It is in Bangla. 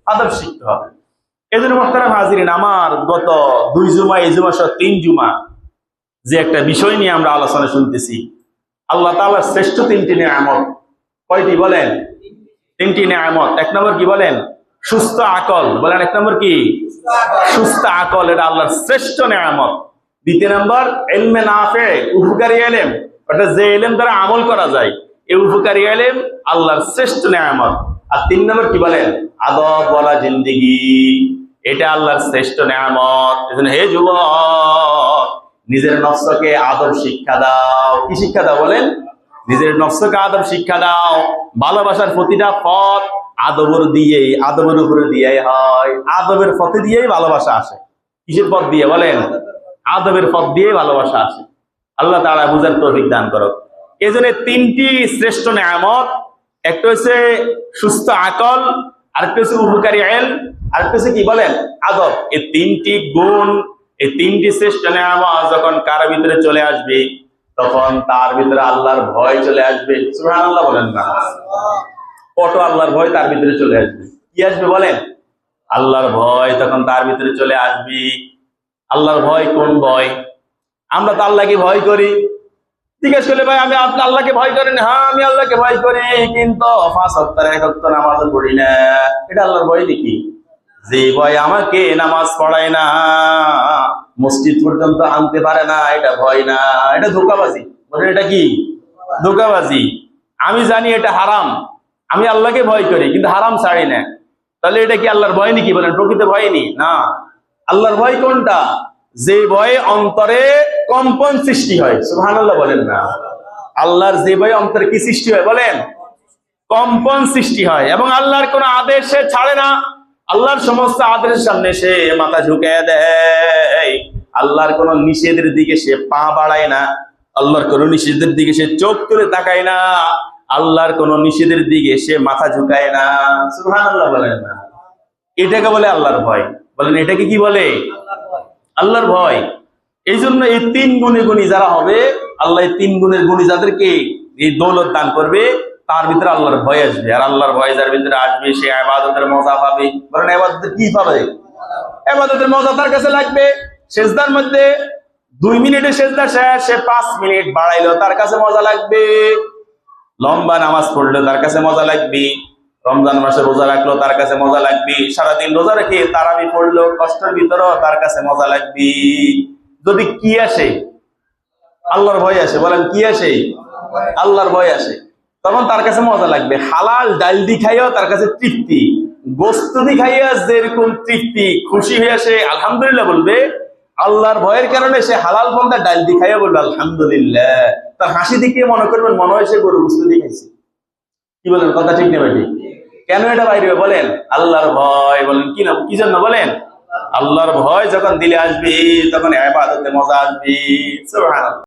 আদব শিখতে হবে। এই জন্য মোহতারাম হাজিরিন, আমার গত 2 জুমা, এই জুমা সহ 3 জুমা যে একটা বিষয় নিয়ে আমরা আলোচনা শুনতেছি, আল্লাহ তাআলার শ্রেষ্ঠ 3টি নেয়ামত। কয়টি বলেন? 3টি নেয়ামত। 1 নম্বর কি বলেন? সুস্থ আকল। বলেন 1 নম্বর কি? সুস্থ আকল, এটা আল্লাহর শ্রেষ্ঠ নেয়ামত। 2 নম্বর ইলমে নাফে, উপকারী ইলম, অর্থাৎ যে ইলম দ্বারা আমল করা যায়, এই উপকারী ইলম আল্লাহর শ্রেষ্ঠ নেয়ামত। আর 3 নম্বর কি বলেন? আদব ওয়ালা জিন্দেগি, এটা আল্লাহর শ্রেষ্ঠ নেয়ামত। এজন্য হে যুবক, নিজের নফসকে আদব শিক্ষা দাও। কি শিক্ষা দাও বলেন? নিজের নফসকে আদব শিক্ষা দাও। ভালোবাসার প্রতিটা পথ আদবের দিয়েই, আদবের উপরে দিয়েই হয়। আদবের পথে দিয়েই ভালোবাসা আসে। কিসের পথ দিয়ে বলেন? আদবের পথ দিয়েই ভালোবাসা আসে। আল্লাহ তাআলা বুঝার তৌফিক দান করুক। এজন্য 3টি শ্রেষ্ঠ নেয়ামত, একটা হচ্ছে সুস্থ আকল, আরেকটা হচ্ছে উপকারী ইলম, আরেকটা হচ্ছে কি বলেন? আদব। এই 3টি গুণ, এই 3টি শ্রেষ্ঠ নেয়ামত যখন কার ভিতরে চলে আসবে, তখন তার ভিতরে আল্লাহর ভয় চলে আসবে। সুবহানাল্লাহ বলেন না? কত আল্লাহর ভয় তার ভিতরে চলে আসবে। কি আসবে বলেন? আল্লাহর ভয় তখন তার ভিতরে চলে আসবে। আল্লাহর ভয় কোন ভয়? আমরা তো আল্লাহকে ভয় করি। জিজ্ঞেস করলে ভাই আমি আল্লাহকে ভয় করি না, হ্যাঁ আমি আল্লাহকে ভয় করি, কিন্তু 5 ওয়াক্ত 1 ওয়াক্ত নামাজ পড়ি না। এটা আল্লাহর ভয় নাকি? যে ভয় আমাকে নামাজ পড়ায় না, মসজিদ পর্যন্ত আনতে পারে না, এটা ভয় না, এটা ধোঁকাবাজি। বলেন এটা কি? ধোঁকাবাজি। আমি জানি এটা হারাম, আমি আল্লাহকে ভয় করি কিন্তু হারাম ছাড়ি না, তাহলে এটা কি আল্লাহর ভয় নাকি? বলেন প্রকৃত ভয় নি না। আল্লাহর ভয় কোনটা? যে ভয়ে অন্তরে কম্পন সৃষ্টি হয়। সুবহানাল্লাহ বলেন না? আল্লাহর যে ভয়ে অন্তরে কি সৃষ্টি হয় বলেন? কম্পন সৃষ্টি হয়। এবং আল্লাহর কোন আদেশ সে ছাড়ে না। আল্লাহর সমস্ত আদেশের সামনে সে মাথা ঝুঁকিয়ে দেয়। আল্লাহর কোন নিষেধের দিকে সে পা বাড়ায় না। আল্লাহর কোন নিষেধের দিকে সে চোখ তুলে তাকায় না। আল্লাহর কোন নিষেধের দিকে সে মাথা ঝুঁকায় না। সুবহানাল্লাহ বলেন না? এটাকে বলে আল্লাহর ভয়। বলেন এটাকে কি বলে? আল্লাহর ভয়। এই জন্য এই 3 গুণে গুণী যারা হবে, আল্লাহ এই 3 গুণের গুণী যাদেরকে এই দৌলত দান করবে, তার ভিতরে আল্লাহর ভয় আসবে। আর আল্লাহর ভয় যার ভিতরে আসবে, সে ইবাদতের মজা পাবে। বলেন ইবাদতের কি পাবে? ইবাদতের মজা তার কাছে লাগবে। সেজদার মধ্যে 2 মিনিটে সেজদা শেষ, সে 5 মিনিট বাড়াইলো, তার কাছে মজা লাগবে। লম্বা নামাজ পড়লো, তার কাছে মজা লাগবে। রমজান মাসে রোজা রাখলো, তার কাছে মজা লাগবে। সারাদিন রোজা রেখে তারাবি পড়লো, কষ্টের ভিতরেও তার কাছে মজা লাগবে। যদি কি আসে? আল্লাহর ভয় আসে। বলেন কি আসে? আল্লাহর ভয় আসে, তখন তার কাছে মজা লাগবে। হালাল ডাল দি খাইও তার কাছে তৃপ্তি, গোস্ত দি খাইয়া যেরকম তৃপ্তি, খুশি হয়ে সে আলহামদুলিল্লাহ বলবে। আল্লাহর ভয়ের কারণে সে হালাল পন্থা ডাল দি খাইয়া বলবে আলহামদুলিল্লাহ। তার হাসি দিকে মনে করবেন মনে হয় সে গরু গোস্ত দিয়ে খাইছে। কি বলেন? কথা ঠিক না ভাই? কেন এটা বাইরে বলেন? আল্লাহর ভয়। বলেন কি না? কি জন্য বলেন? আল্লাহর ভয় যখন দিলে আসবে, তখন ইবাদতে মজা আসবে। সুবহানাল্লাহ।